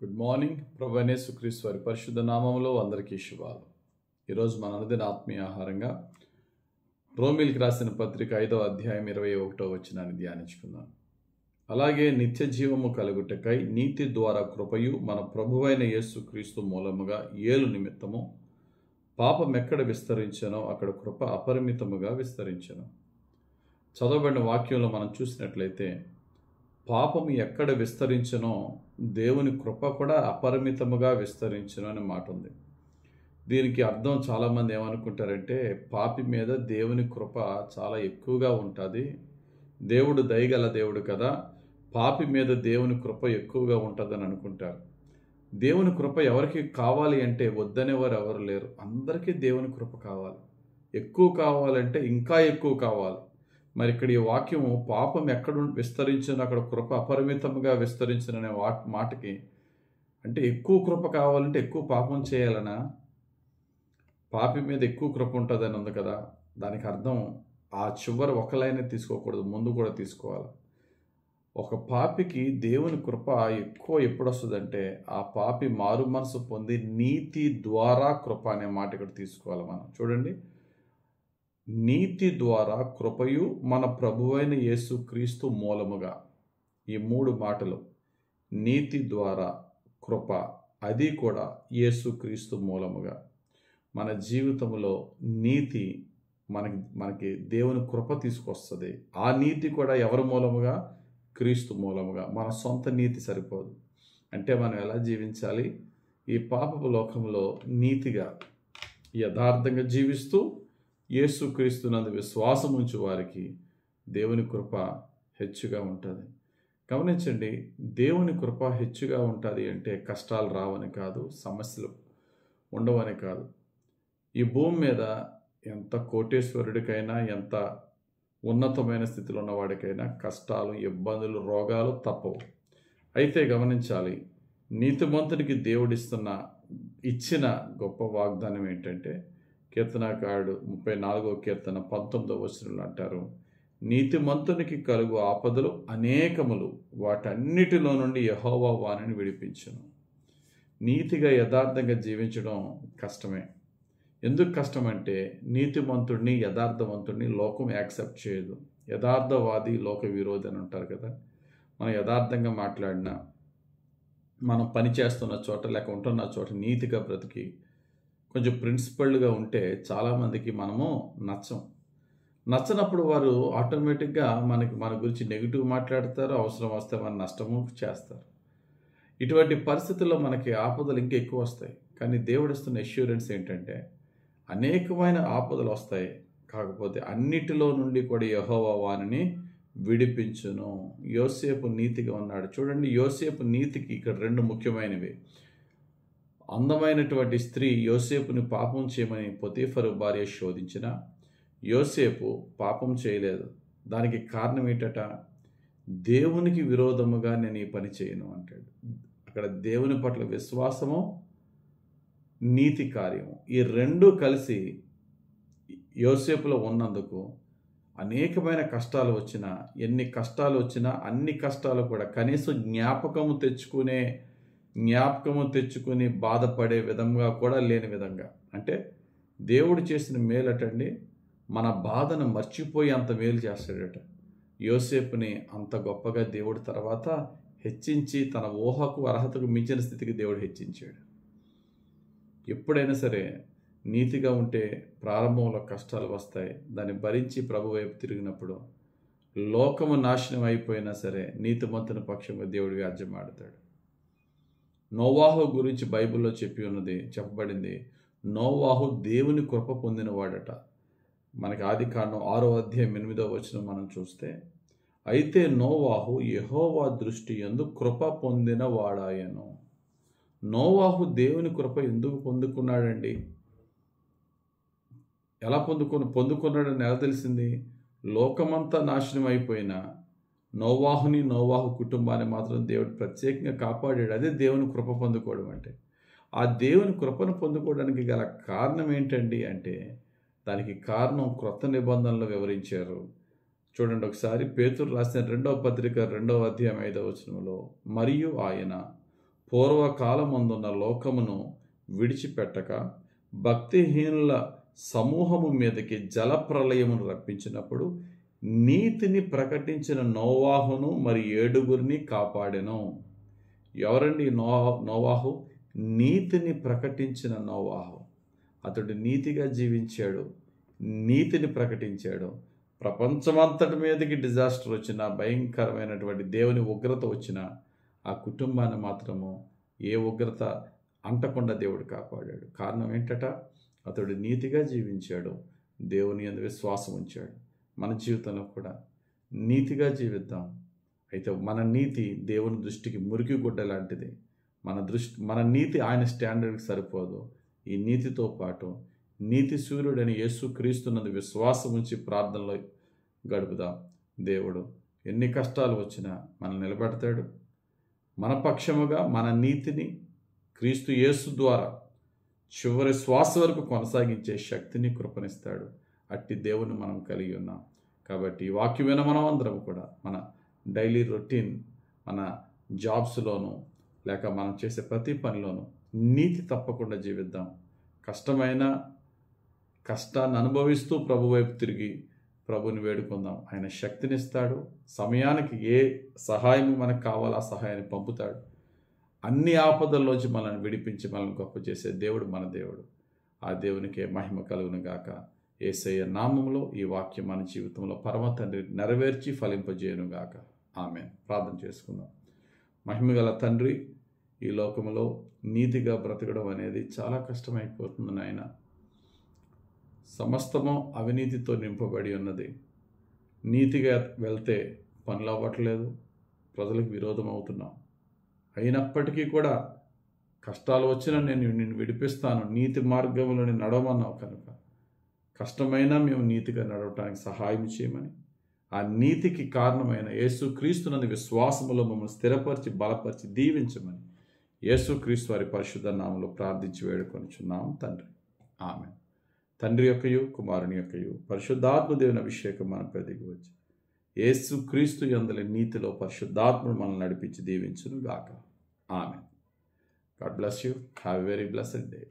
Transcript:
Good morning. ప్రభువైన యేసుక్రీస్తు వారి పరిశుద్ధ నామములో అందరికీ శుభాలు. ఈరోజు మన అనుదిన ఆత్మీయ ఆహారంగా రోమీయులకు రాసిన పత్రిక 5వ అధ్యాయం 21వ వచనాన్ని ధ్యానించుకుందాం. అలాగే నిత్య జీవము కలుగుటకై నీతి ద్వారా కృపయు మన ప్రభువైన యేసుక్రీస్తు మూలముగా ఏలు నిమిత్తము పాపం ఎక్కడ విస్తరించెనో అక్కడ కృప అపరిమితముగా విస్తరించెను. చదవబడిన వాక్యంలో మనం చూసినట్లయితే పాపము ఎక్కడ విస్తరించెనో దేవుని కృప కూడా అపరిమితముగా విస్తరించెను అనే మాట ఉంది. దీనికి అర్థం చాలామంది ఏమనుకుంటారంటే పాపి మీద దేవుని కృప చాలా ఎక్కువగా ఉంటుంది, దేవుడు దయగల దేవుడు కదా, పాపి మీద దేవుని కృప ఎక్కువగా ఉంటుందని అనుకుంటారు. దేవుని కృప ఎవరికి కావాలి అంటే వద్దనేవారు ఎవరు లేరు. అందరికీ దేవుని కృప కావాలి. ఎక్కువ కావాలంటే ఇంకా ఎక్కువ కావాలి. మరి ఇక్కడ ఈ వాక్యము పాపం ఎక్కడ విస్తరించిన అక్కడ కృప అపరిమితంగా విస్తరించిన అనే మాటకి అంటే ఎక్కువ కృప కావాలంటే ఎక్కువ పాపం చేయాలనా? పాపి మీద ఎక్కువ కృప ఉంటుందని ఉంది కదా. దానికి అర్థం ఆ చివరి ఒక లైనే తీసుకోకూడదు, ముందు కూడా తీసుకోవాలి. ఒక పాపికి దేవుని కృప ఎక్కువ ఎప్పుడు వస్తుందంటే ఆ పాపి మారు మనసు పొంది నీతి ద్వారా కృప అనే మాట ఇక్కడ తీసుకోవాలి మనం. చూడండి, నీతి ద్వారా కృపయు మన ప్రభువైన యేసుక్రీస్తు మూలముగా. ఈ మూడు మాటలు, నీతి ద్వారా కృప, అది కూడా యేసుక్రీస్తు మూలముగా. మన జీవితంలో నీతి మనకి దేవుని కృప తీసుకొస్తుంది. ఆ నీతి కూడా ఎవరి మూలముగా? క్రీస్తు మూలముగా. మన సొంత నీతి సరిపోదు. అంటే మనం ఎలా జీవించాలి? ఈ పాపపు లోకంలో నీతిగా యథార్థంగా జీవిస్తూ యేసుక్రీస్తునందు విశ్వాసం ఉంచు వారికి దేవుని కృప హెచ్చుగా ఉంటుంది. గమనించండి, దేవుని కృప హెచ్చుగా ఉంటుంది అంటే కష్టాలు రావని కాదు, సమస్యలు ఉండవని కాదు. ఈ భూమి మీద ఎంత కోటేశ్వరుడికైనా, ఎంత ఉన్నతమైన స్థితిలో ఉన్నవాడికైనా కష్టాలు, ఇబ్బందులు, రోగాలు తప్పవు. అయితే గమనించాలి, నీతిమంతుడికి ఇచ్చిన గొప్ప వాగ్దానం ఏంటంటే, కీర్తనకారుడు 34వ కీర్తన 19వ వచనంలో అంటారు, నీతిమంతునికి కలుగు ఆపదలు అనేకములు, వాటన్నిటిలో నుండి యెహోవా వానిని విడిపించును. నీతిగా యథార్థంగా జీవించడం కష్టమే. ఎందుకు కష్టమంటే నీతిమంతుడిని, యథార్థవంతుడిని లోకం యాక్సెప్ట్ చేయదు. యథార్థవాది లోక విరోధి అని ఉంటారు కదా. మనం యథార్థంగా మాట్లాడినా, మనం పని చేస్తున్న చోట లేక ఉంటున్న చోట నీతిగా బ్రతికి కొంచెం ప్రిన్సిపల్డ్గా ఉంటే చాలామందికి మనము నచ్చనప్పుడు వారు ఆటోమేటిక్గా మన గురించి నెగిటివ్ మాట్లాడతారు, అవసరం వస్తే మన నష్టము చేస్తారు. ఇటువంటి పరిస్థితుల్లో మనకి ఆపదలు ఇంకా ఎక్కువ వస్తాయి. కానీ దేవుడు ఇస్తున్న అష్యూరెన్స్ ఏంటంటే అనేకమైన ఆపదలు వస్తాయి, కాకపోతే అన్నిటిలో నుండి కూడా యెహోవా వానిని విడిపించును. యోసేపు నీతిగా ఉన్నాడు. చూడండి, యోసేపు నీతికి ఇక్కడ రెండు ముఖ్యమైనవి. అందమైనటువంటి స్త్రీ యోసేపుని పాపం చేయమని పొతీఫరు భార్య శోధించిన యోసేపు పాపం చేయలేదు. దానికి కారణం ఏంటట? దేవునికి విరోధముగా నేను ఈ పని చేయను అంటాడు. అక్కడ దేవుని పట్ల విశ్వాసము, నీతి కార్యము, ఈ రెండు కలిసి యోసేపులో ఉన్నందుకు అనేకమైన కష్టాలు వచ్చినా, ఎన్ని కష్టాలు వచ్చినా అన్ని కష్టాలు కూడా కనీసం జ్ఞాపకము తెచ్చుకుని బాధపడే విధంగా కూడా లేని విధంగా, అంటే దేవుడు చేసిన మేలటండి, మన బాధను మర్చిపోయి అంత మేలు చేస్తాడట. యోసేపుని అంత గొప్పగా దేవుడి తర్వాత హెచ్చించి తన ఊహకు అర్హతకు మించిన స్థితికి దేవుడు హెచ్చించాడు. ఎప్పుడైనా సరే నీతిగా ఉంటే ప్రారంభంలో కష్టాలు వస్తాయి. దాన్ని భరించి ప్రభు వైపు తిరిగినప్పుడు లోకము నాశనం అయిపోయినా సరే నీతిమంతుని పక్షంగా దేవుడి వ్యాజ్యం ఆడతాడు. నోవాహు గురించి బైబిల్లో చెప్పబడింది, నోవాహు దేవుని కృప పొందినవాడట. మనకి ఆదికాండం 6వ అధ్యాయం 8వ వచనం మనం చూస్తే, అయితే నోవాహు యెహోవా దృష్టి యందు కృప పొందిన వాడాయను. నోవాహు దేవుని కృప ఎందుకు పొందుకున్నాడండి? ఎలా పొందుకున్నాడని ఎలా తెలిసింది? లోకమంతా నాశనం అయిపోయినా నోవాహు కుటుంబాన్ని మాత్రం దేవుడు ప్రత్యేకంగా కాపాడాడు. అదే దేవుని కృప పొందుకోవడం అంటే. ఆ దేవుని కృపను పొందుకోవడానికి గల కారణం ఏంటండి అంటే, దానికి కారణం క్రొత్త నిబంధనలు వివరించారు. చూడండి ఒకసారి, పేతురు రాసిన 2వ పత్రిక 2వ అధ్యాయం 5వ వచనంలో, మరియు ఆయన పూర్వకాలమందున్న లోకమును విడిచిపెట్టక భక్తిహీనుల సమూహము మీదకి జలప్రలయమును రప్పించినప్పుడు నీతిని ప్రకటించిన నోవాహును మరి 7 కాపాడెను. ఎవరండి నోవాహు? నీతిని ప్రకటించిన నోవాహు. అతడు నీతిగా జీవించాడు, నీతిని ప్రకటించాడు. ప్రపంచమంతటి మీదకి డిజాస్టర్ వచ్చిన, భయంకరమైనటువంటి దేవుని ఉగ్రత వచ్చిన ఆ కుటుంబాన్ని మాత్రము ఏ ఉగ్రత అంటకుండా దేవుడు కాపాడాడు. కారణం ఏంటట? అతడు నీతిగా జీవించాడు, దేవుని యందు విశ్వాసం ఉంచాడు. మన జీవితంలో కూడా నీతిగా జీవిద్దాం. అయితే మన నీతి దేవుని దృష్టికి మురికి గుడ్డ లాంటిది. మన నీతి ఆయన స్టాండర్డ్కి సరిపోదు. ఈ నీతితో పాటు నీతి సూర్యుడని యేసుక్రీస్తునందు విశ్వాసం ఉంచి ప్రార్థనలో గడుపుదాం. దేవుడు ఎన్ని కష్టాలు వచ్చినా మనల్ని నిలబెడతాడు. మన పక్షముగా మన నీతిని క్రీస్తు యేసు ద్వారా చివరి శ్వాస వరకు కొనసాగించే శక్తిని కృపణిస్తాడు. అట్టి దేవుని మనం కలిగి ఉన్నాం. కాబట్టి ఈ వాక్యమైన మనం అందరం కూడా మన డైలీ రొటీన్, మన జాబ్స్లోనూ లేక మనం చేసే ప్రతి పనిలోనూ నీతి తప్పకుండా జీవిద్దాం. కష్టాన్ని అనుభవిస్తూ ప్రభు వైపు తిరిగి ప్రభుని వేడుకుందాం. ఆయన శక్తినిస్తాడు. సమయానికి ఏ సహాయం మనకు కావాలో ఆ సహాయాన్ని పంపుతాడు. అన్ని ఆపదల్లోంచి మనల్ని విడిపించి మనల్ని గొప్ప చేసే దేవుడు మన దేవుడు. ఆ దేవునికే మహిమ కలుగును గాక. యేసయ్య నామములో ఈ వాక్యం మన జీవితంలో పరమ తండ్రి నెరవేర్చి ఫలింపజేయును గాక. ఆమేన్. ప్రార్థన చేసుకుందాం. మహిమగల తండ్రి, ఈ లోకంలో నీతిగా బ్రతకడం అనేది చాలా కష్టమైపోతుంది నాయన. సమస్తము అవినీతితో నింపబడి ఉన్నది. నీతిగా వెళ్తే పనులు అవ్వట్లేదు, ప్రజలకు విరోధం అవుతున్నాం. అయినప్పటికీ కూడా కష్టాలు వచ్చినా నేను నిన్ను విడిపిస్తాను, నీతి మార్గంలో నడవమన్నావు కనుక కష్టమైనా మేము నీతిగా నడవటానికి సహాయం చేయమని, ఆ నీతికి కారణమైన యేసుక్రీస్తునందు విశ్వాసములో మమ్మల్ని స్థిరపరిచి బలపరిచి దీవించమని యేసుక్రీస్తు వారి పరిశుద్ధ నామములో ప్రార్థించి వేడుకొనుచున్నాం తండ్రి. ఆమేన్. తండ్రి యొక్కయు కుమారుని యొక్కయు పరిశుద్ధాత్మ దేవుని అభిషేకం మనపై దిగి వచ్చి యేసుక్రీస్తు యందలి నీతిలో పరిశుద్ధాత్మను మనల్ని నడిపించి దీవించును గాక. ఆమేన్. God bless you. Have a very blessed day.